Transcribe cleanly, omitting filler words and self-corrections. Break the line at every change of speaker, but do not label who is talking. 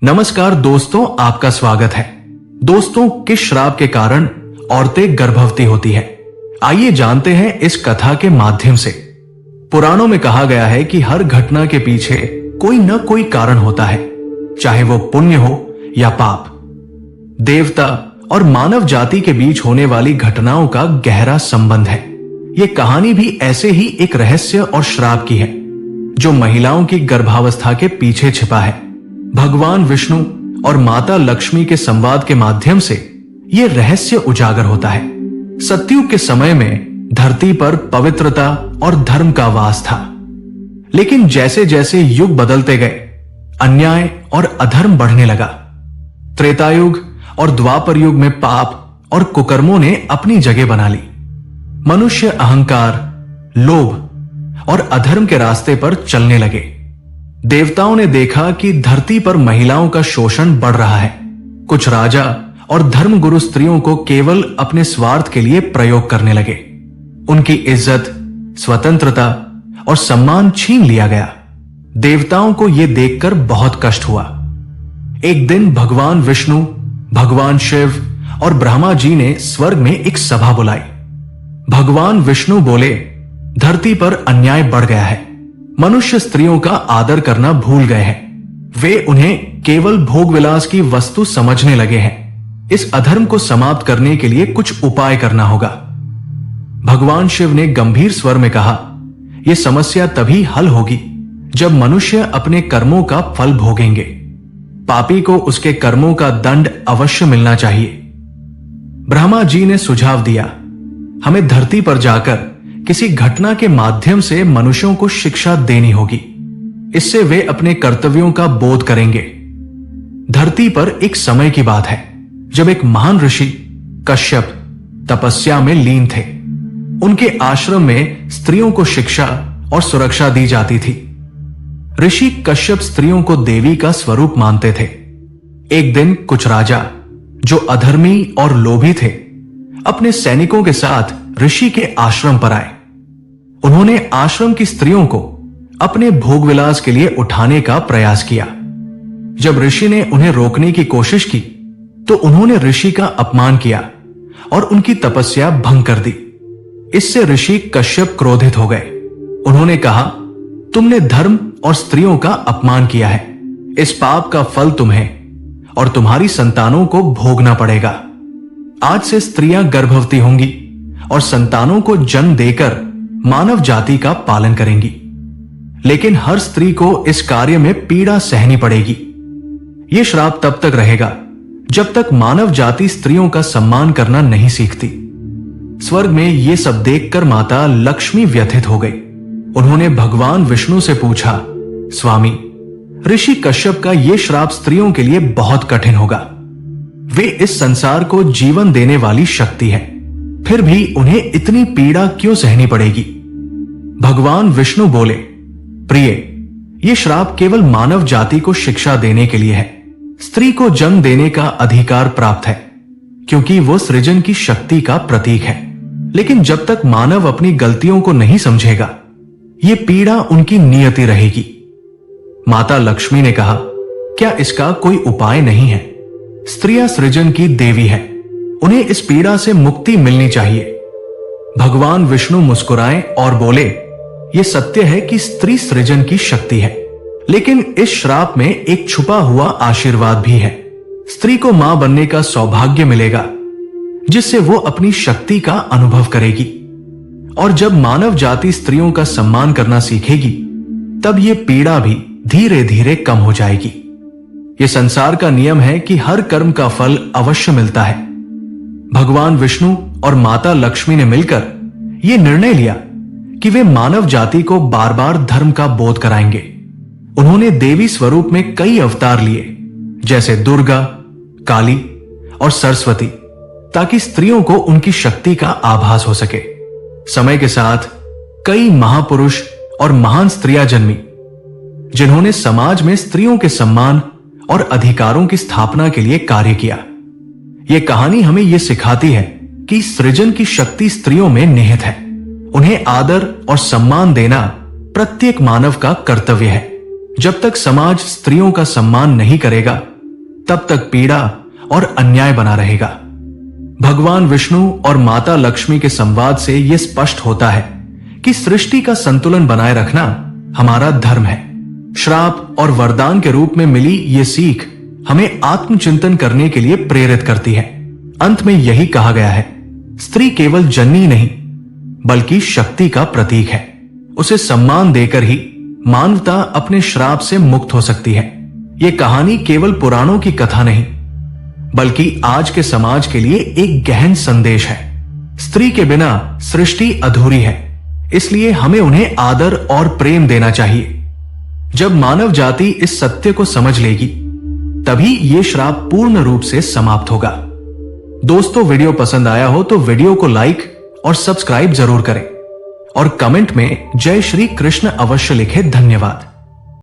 नमस्कार दोस्तों, आपका स्वागत है। दोस्तों, किस श्राप के कारण औरतें गर्भवती होती हैं? आइए जानते हैं इस कथा के माध्यम से। पुराणों में कहा गया है कि हर घटना के पीछे कोई न कोई कारण होता है, चाहे वो पुण्य हो या पाप। देवता और मानव जाति के बीच होने वाली घटनाओं का गहरा संबंध है। ये कहानी भी ऐसे ही एक रहस्य और श्राप की है, जो महिलाओं की गर्भावस्था के पीछे छिपा है। भगवान विष्णु और माता लक्ष्मी के संवाद के माध्यम से यह रहस्य उजागर होता है। सतयुग के समय में धरती पर पवित्रता और धर्म का वास था, लेकिन जैसे जैसे युग बदलते गए, अन्याय और अधर्म बढ़ने लगा। त्रेतायुग और द्वापर युग में पाप और कुकर्मों ने अपनी जगह बना ली। मनुष्य अहंकार, लोभ और अधर्म के रास्ते पर चलने लगे। देवताओं ने देखा कि धरती पर महिलाओं का शोषण बढ़ रहा है। कुछ राजा और धर्मगुरु स्त्रियों को केवल अपने स्वार्थ के लिए प्रयोग करने लगे। उनकी इज्जत, स्वतंत्रता और सम्मान छीन लिया गया। देवताओं को यह देखकर बहुत कष्ट हुआ। एक दिन भगवान विष्णु, भगवान शिव और ब्रह्मा जी ने स्वर्ग में एक सभा बुलाई। भगवान विष्णु बोले, धरती पर अन्याय बढ़ गया है। मनुष्य स्त्रियों का आदर करना भूल गए हैं। वे उन्हें केवल भोग विलास की वस्तु समझने लगे हैं। इस अधर्म को समाप्त करने के लिए कुछ उपाय करना होगा। भगवान शिव ने गंभीर स्वर में कहा, यह समस्या तभी हल होगी जब मनुष्य अपने कर्मों का फल भोगेंगे। पापी को उसके कर्मों का दंड अवश्य मिलना चाहिए। ब्रह्मा जी ने सुझाव दिया, हमें धरती पर जाकर किसी घटना के माध्यम से मनुष्यों को शिक्षा देनी होगी। इससे वे अपने कर्तव्यों का बोध करेंगे। धरती पर एक समय की बात है जब एक महान ऋषि कश्यप तपस्या में लीन थे। उनके आश्रम में स्त्रियों को शिक्षा और सुरक्षा दी जाती थी। ऋषि कश्यप स्त्रियों को देवी का स्वरूप मानते थे। एक दिन कुछ राजा, जो अधर्मी और लोभी थे, अपने सैनिकों के साथ ऋषि के आश्रम पर आए। उन्होंने आश्रम की स्त्रियों को अपने भोग विलास के लिए उठाने का प्रयास किया। जब ऋषि ने उन्हें रोकने की कोशिश की तो उन्होंने ऋषि का अपमान किया और उनकी तपस्या भंग कर दी। इससे ऋषि कश्यप क्रोधित हो गए। उन्होंने कहा, तुमने धर्म और स्त्रियों का अपमान किया है। इस पाप का फल तुम्हें और तुम्हारी संतानों को भोगना पड़ेगा। आज से स्त्रियां गर्भवती होंगी और संतानों को जन्म देकर मानव जाति का पालन करेंगी। लेकिन हर स्त्री को इस कार्य में पीड़ा सहनी पड़ेगी। यह श्राप तब तक रहेगा जब तक मानव जाति स्त्रियों का सम्मान करना नहीं सीखती। स्वर्ग में यह सब देखकर माता लक्ष्मी व्यथित हो गई। उन्होंने भगवान विष्णु से पूछा, स्वामी, ऋषि कश्यप का यह श्राप स्त्रियों के लिए बहुत कठिन होगा। वे इस संसार को जीवन देने वाली शक्ति है, फिर भी उन्हें इतनी पीड़ा क्यों सहनी पड़ेगी? भगवान विष्णु बोले, प्रिय, यह श्राप केवल मानव जाति को शिक्षा देने के लिए है। स्त्री को जन्म देने का अधिकार प्राप्त है, क्योंकि वो सृजन की शक्ति का प्रतीक है। लेकिन जब तक मानव अपनी गलतियों को नहीं समझेगा, यह पीड़ा उनकी नियति रहेगी। माता लक्ष्मी ने कहा, क्या इसका कोई उपाय नहीं है? स्त्रियां सृजन की देवी है, उन्हें इस पीड़ा से मुक्ति मिलनी चाहिए। भगवान विष्णु मुस्कुराए और बोले, यह सत्य है कि स्त्री सृजन की शक्ति है, लेकिन इस श्राप में एक छुपा हुआ आशीर्वाद भी है। स्त्री को मां बनने का सौभाग्य मिलेगा, जिससे वो अपनी शक्ति का अनुभव करेगी। और जब मानव जाति स्त्रियों का सम्मान करना सीखेगी, तब यह पीड़ा भी धीरे धीरे कम हो जाएगी। यह संसार का नियम है कि हर कर्म का फल अवश्य मिलता है। भगवान विष्णु और माता लक्ष्मी ने मिलकर यह निर्णय लिया कि वे मानव जाति को बार बार धर्म का बोध कराएंगे। उन्होंने देवी स्वरूप में कई अवतार लिए, जैसे दुर्गा, काली और सरस्वती, ताकि स्त्रियों को उनकी शक्ति का आभास हो सके। समय के साथ कई महापुरुष और महान स्त्रियां जन्मी, जिन्होंने समाज में स्त्रियों के सम्मान और अधिकारों की स्थापना के लिए कार्य किया। यह कहानी हमें यह सिखाती है कि सृजन की शक्ति स्त्रियों में निहित है। उन्हें आदर और सम्मान देना प्रत्येक मानव का कर्तव्य है। जब तक समाज स्त्रियों का सम्मान नहीं करेगा, तब तक पीड़ा और अन्याय बना रहेगा। भगवान विष्णु और माता लक्ष्मी के संवाद से यह स्पष्ट होता है कि सृष्टि का संतुलन बनाए रखना हमारा धर्म है। श्राप और वरदान के रूप में मिली ये सीख हमें आत्मचिंतन करने के लिए प्रेरित करती है। अंत में यही कहा गया है, स्त्री केवल जननी नहीं बल्कि शक्ति का प्रतीक है। उसे सम्मान देकर ही मानवता अपने श्राप से मुक्त हो सकती है। यह कहानी केवल पुराणों की कथा नहीं बल्कि आज के समाज के लिए एक गहन संदेश है। स्त्री के बिना सृष्टि अधूरी है, इसलिए हमें उन्हें आदर और प्रेम देना चाहिए। जब मानव जाति इस सत्य को समझ लेगी, तभी यह श्राप पूर्ण रूप से समाप्त होगा। दोस्तों, वीडियो पसंद आया हो तो वीडियो को लाइक और सब्सक्राइब जरूर करें और कमेंट में जय श्री कृष्ण अवश्य लिखें। धन्यवाद।